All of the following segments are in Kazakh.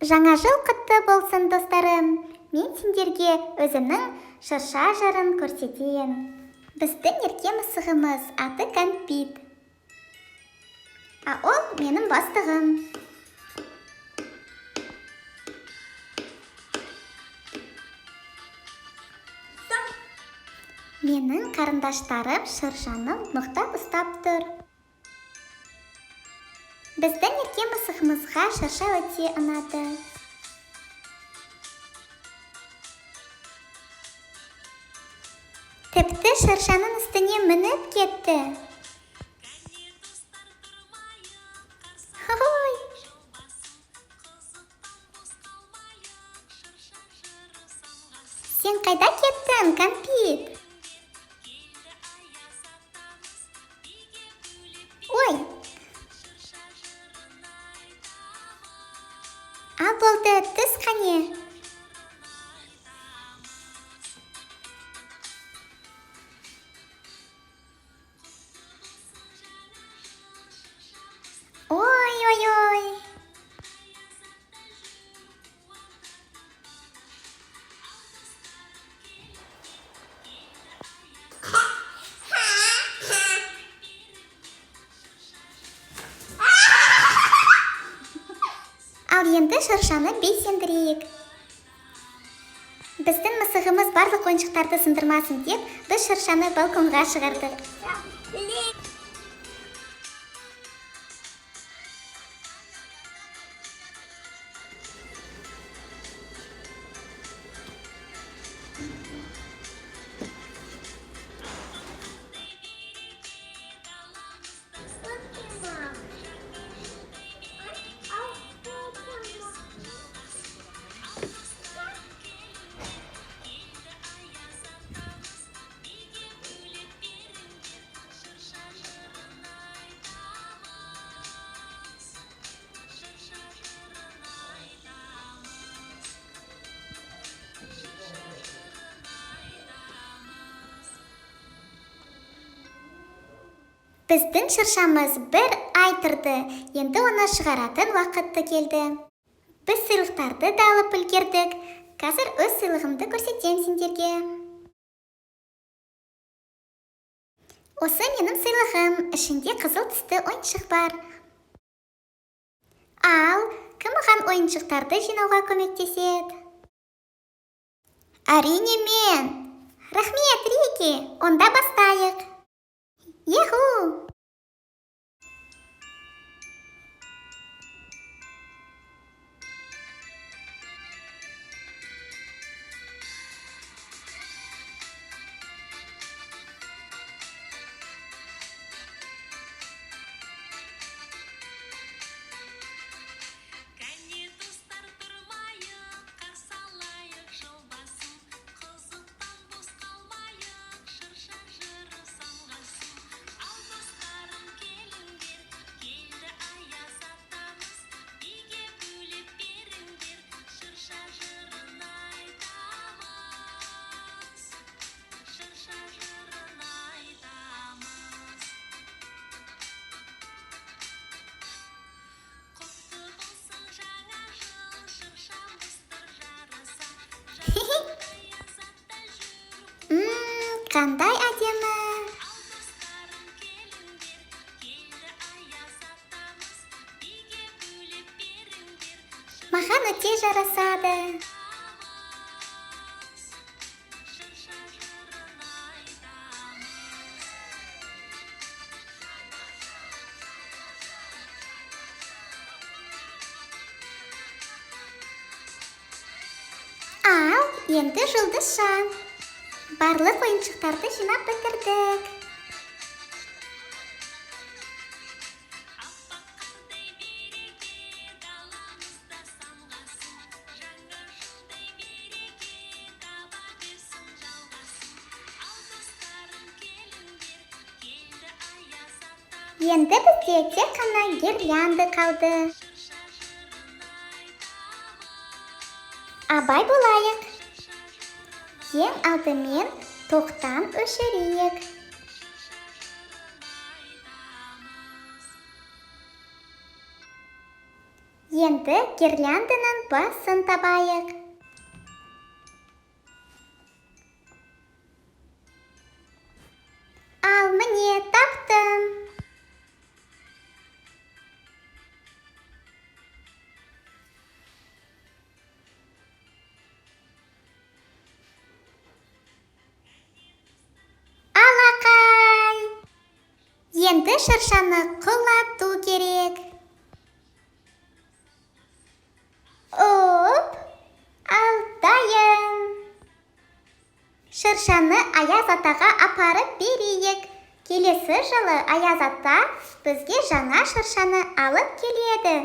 Жаңа жыл құтты болсын, достарым. Мен сендерге өзімнің шырша жырын көрсетейін. Біздің ерке мысығымыз аты Кәмпит. А ол менің бастығым. Менің қарындаштарым шыршаны мықтап ұстап тұр. Біздің ерке мысығымызға шырша өте ұнады. Тіпті шыршаның үстіне мініп кетті. Ой! Сен қайда кеттің, Кәмпит? Ой! Ал болды, түс қане. Ой-ой-ой! Ал енді шыршаны белсендірейік. Біздің мысығымыз барлық ойыншықтарды сындырмасын деп, біз шыршаны балконға шығардық. Біздің шыршамыз бір ай тұрды, енді оны шығаратын уақыты келді. Біз сыйлықтарды да алып үлгердік. Қазір өз сыйлығымды көрсетем сендерге. Осы менің сыйлығым, ішінде қызыл түсті ойыншық бар. Ал кім маған ойыншықтарды жинауға көмектеседі? Әрине мен. Рахмет, Рики, онда бастайық. Еху! Қандай әдемі! Маған өте жарасады. Ал, енді жұлдызша. Барлық ойыншықтарды жинап бітірдік. Енді бізде тек қана гирлянда қалды. Абай болайық. Ең алдымен тоқтан өшірейік. Енді гирлянданың басын табайық. Ал міне таптым. Алақай! Енді шыршаны құлату керек. Оп! Ал дайын! Шыршаны Аяз атаға апарып берейік. Келесі жылы Аяз ата бізге жаңа шыршаны алып келеді.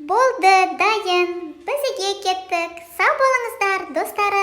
Болды, дайын. Біз үйге кеттік. Сау болыңыздар, достарым.